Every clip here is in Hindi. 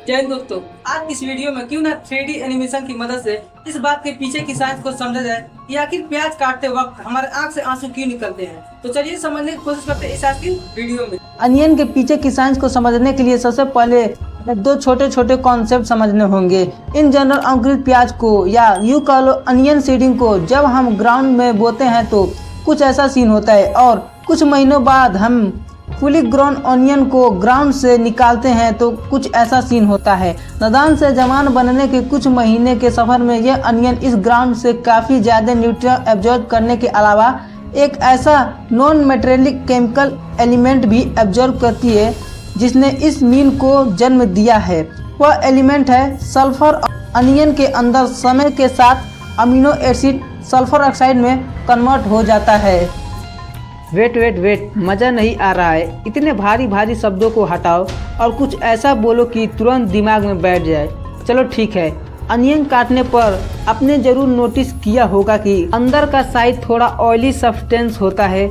जय हिंद दोस्तों, आज इस वीडियो में क्यों ना 3D एनिमेशन की मदद से इस बात के पीछे की साइंस को समझा जाए कि आखिर प्याज काटते वक्त हमारे आंख से आंसू क्यों निकलते हैं। तो चलिए समझने की कोशिश करते हैं इस आज की वीडियो में। अनियन के पीछे की साइंस को समझने के लिए सबसे पहले दो छोटे छोटे कॉन्सेप्ट समझने होंगे। इन जनरल अंकुरित प्याज को या यूं कह लो अनियन सीडिंग को जब हम ग्राउंड में बोते हैं तो कुछ ऐसा सीन होता है और कुछ महीनों बाद हम फुली ग्रोन ऑनियन को ग्राउंड से निकालते हैं तो कुछ ऐसा सीन होता है। नादान से जवान बनने के कुछ महीने के सफर में यह अनियन इस ग्राउंड से काफ़ी ज़्यादा न्यूट्रिएंट एब्जॉर्ब करने के अलावा एक ऐसा नॉन मेटेरियलिक केमिकल एलिमेंट भी एब्जॉर्ब करती है जिसने इस मीन को जन्म दिया है। वह एलिमेंट है सल्फर। अनियन के अंदर समय के साथ अमीनो एसिड सल्फर ऑक्साइड में कन्वर्ट हो जाता है। वेट मज़ा नहीं आ रहा है। इतने भारी शब्दों को हटाओ और कुछ ऐसा बोलो कि तुरंत दिमाग में बैठ जाए। चलो ठीक है। अनियन काटने पर आपने ज़रूर नोटिस किया होगा कि अंदर का साइड थोड़ा ऑयली सब्सटेंस होता है।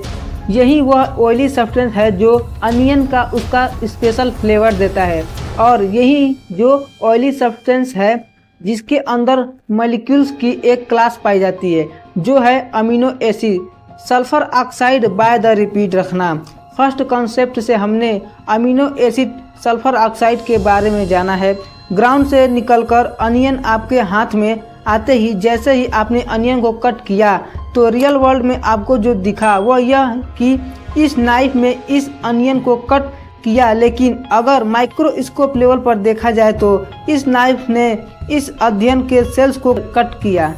यही वह ऑयली सब्सटेंस है जो अनियन का उसका स्पेशल फ्लेवर देता है और यही जो ऑयली सब्सटेंस है जिसके अंदर मॉलिक्यूल्स की एक क्लास पाई जाती है जो है amino acid sulphur oxide by the repeat रखना। फर्स्ट कॉन्सेप्ट से हमने अमीनो एसिड सल्फर ऑक्साइड के बारे में जाना है। ग्राउंड से निकलकर अनियन आपके हाथ में आते ही जैसे ही आपने अनियन को कट किया तो रियल वर्ल्ड में आपको जो दिखा वह यह कि इस नाइफ में इस अनियन को कट किया, लेकिन अगर माइक्रोस्कोप लेवल पर देखा जाए तो इस नाइफ ने इस अध्ययन के सेल्स को कट किया।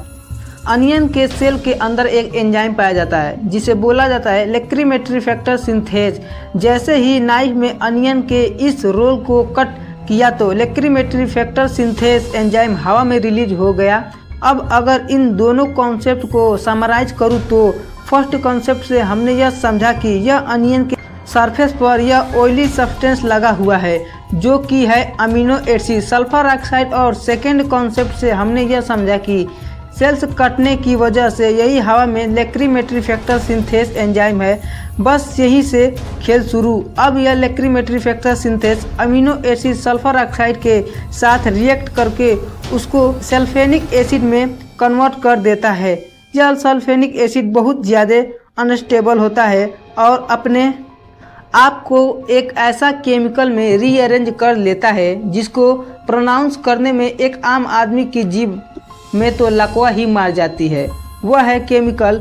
अनियन के सेल के अंदर एक एंजाइम पाया जाता है जिसे बोला जाता है लेक्रीमेटरी फैक्टर सिंथेज। जैसे ही नाइफ में अनियन के इस रोल को कट किया तो लेक्रीमेटरी फैक्टर सिंथेज एंजाइम हवा में रिलीज हो गया। अब अगर इन दोनों कॉन्सेप्ट को समराइज करूँ तो फर्स्ट कॉन्सेप्ट से हमने यह समझा कि यह अनियन के सरफेस पर यह ऑयली सब्सटेंस लगा हुआ है जो कि है अमीनो एसिड सल्फर ऑक्साइड। और सेकेंड कॉन्सेप्ट से हमने यह समझा कि सेल्स कटने की वजह से यही हवा में लेक्रीमेटरी फैक्टर सिंथेज एंजाइम है। बस यही से खेल शुरू। अब यह lachrymatory factor synthase amino acid sulphur oxide के साथ रिएक्ट करके उसको सल्फेनिक एसिड में कन्वर्ट कर देता है। यह सल्फेनिक एसिड बहुत ज़्यादा अनस्टेबल होता है और अपने आप को एक ऐसा केमिकल में रीअरेंज कर लेता है जिसको प्रोनाउंस करने में एक आम आदमी की जीभ में तो लकवा ही मार जाती है। वह है केमिकल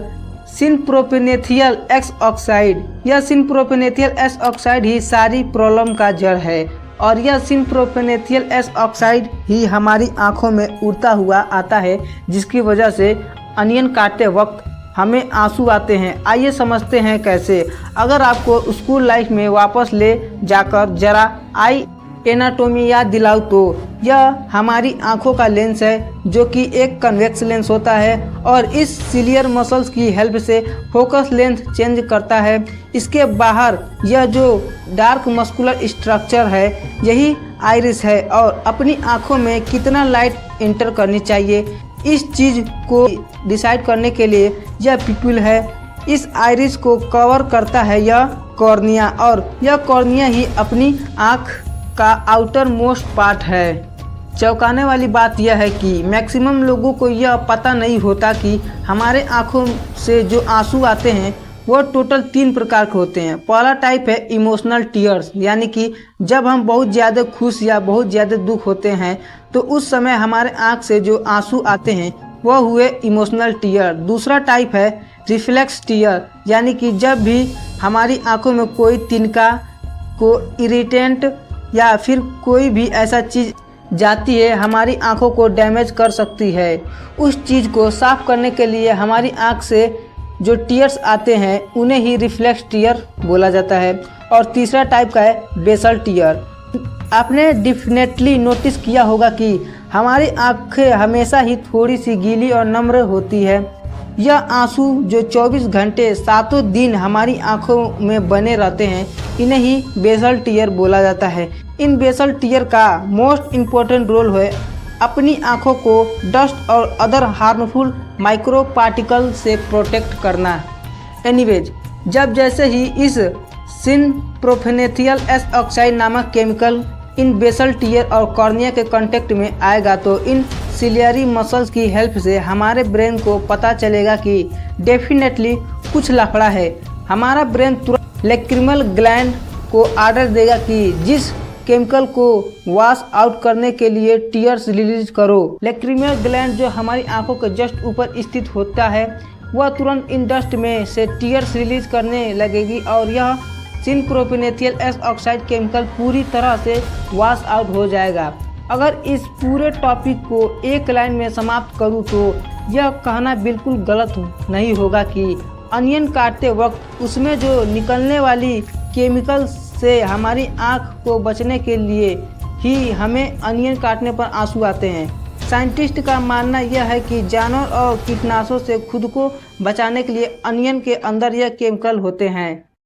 सिनप्रोपेनेथियल एक्स ऑक्साइड। यह सिनप्रोपेनेथियल एक्स ऑक्साइड ही सारी प्रॉब्लम का जड़ है और यह सिनप्रोपेनेथियल एक्स ऑक्साइड ही हमारी आंखों में उड़ता हुआ आता है जिसकी वजह से अनियन काटते वक्त हमें आंसू आते हैं। आइए समझते हैं कैसे। अगर आपको स्कूल लाइफ में वापस ले जाकर जरा आई एनाटोमी याद दिलाओ तो यह हमारी आंखों का लेंस है जो कि एक कन्वेक्स लेंस होता है और इस सिलियर मसल्स की हेल्प से फोकस लेंथ चेंज करता है। इसके बाहर यह जो डार्क मस्कुलर स्ट्रक्चर है यही आइरिस है और अपनी आंखों में कितना लाइट इंटर करनी चाहिए इस चीज़ को डिसाइड करने के लिए यह पिपुल है। इस आइरिस को कवर करता है यह कॉर्निया और यह कॉर्निया ही अपनी आँख का आउटर मोस्ट पार्ट है। चौंकाने वाली बात यह है कि मैक्सिमम लोगों को यह पता नहीं होता कि हमारे आँखों से जो आंसू आते हैं वो टोटल 3 प्रकार के होते हैं। पहला टाइप है इमोशनल टीयर्स, यानी कि जब हम बहुत ज़्यादा खुश या बहुत ज़्यादा दुख होते हैं तो उस समय हमारे आँख से जो आंसू आते हैं वह हुए इमोशनल टीयर। दूसरा टाइप है रिफ्लेक्स टीयर, यानी कि जब भी हमारी आँखों में कोई तिनका को इरिटेंट या फिर कोई भी ऐसा चीज़ जाती है हमारी आंखों को डैमेज कर सकती है, उस चीज़ को साफ करने के लिए हमारी आंख से जो टीयर्स आते हैं उन्हें ही रिफ्लेक्स टीयर बोला जाता है। और तीसरा टाइप का है बेसल टीयर। आपने डेफिनेटली नोटिस किया होगा कि हमारी आंखें हमेशा ही थोड़ी सी गीली और नम्र होती है। यह आंसू जो 24 घंटे 7 दिन हमारी आंखों में बने रहते हैं इन्हें ही बेसल टीयर बोला जाता है। इन बेसल टीयर का मोस्ट इम्पोर्टेंट रोल है अपनी आंखों को डस्ट और अदर हार्मफुल माइक्रो पार्टिकल से प्रोटेक्ट करना। एनीवेज, जब जैसे ही इस सिनप्रोपेनेथियल एक्स ऑक्साइड नामक केमिकल इन बेसल टीयर और कॉर्निया के कांटेक्ट में आएगा तो इन सिलियरी मसल्स की हेल्प से हमारे ब्रेन को पता चलेगा कि डेफिनेटली कुछ लफड़ा है। हमारा ब्रेन तुरंत लैक्रिमल ग्लैंड को ऑर्डर देगा कि जिस केमिकल को वॉश आउट करने के लिए टीयर्स रिलीज करो। लैक्रिमल ग्लैंड जो हमारी आंखों के जस्ट ऊपर स्थित होता है वह तुरंत इन डस्ट में से टीयर्स रिलीज करने लगेगी और यह सिनप्रोपिनेथियल एस ऑक्साइड केमिकल पूरी तरह से वॉश आउट हो जाएगा। अगर इस पूरे टॉपिक को एक लाइन में समाप्त करूं तो यह कहना बिल्कुल गलत नहीं होगा कि अनियन काटते वक्त उसमें जो निकलने वाली केमिकल से हमारी आँख को बचने के लिए ही हमें अनियन काटने पर आंसू आते हैं। साइंटिस्ट का मानना यह है कि जानवर और कीटनाशकों से खुद को बचाने के लिए अनियन के अंदर यह केमिकल होते हैं।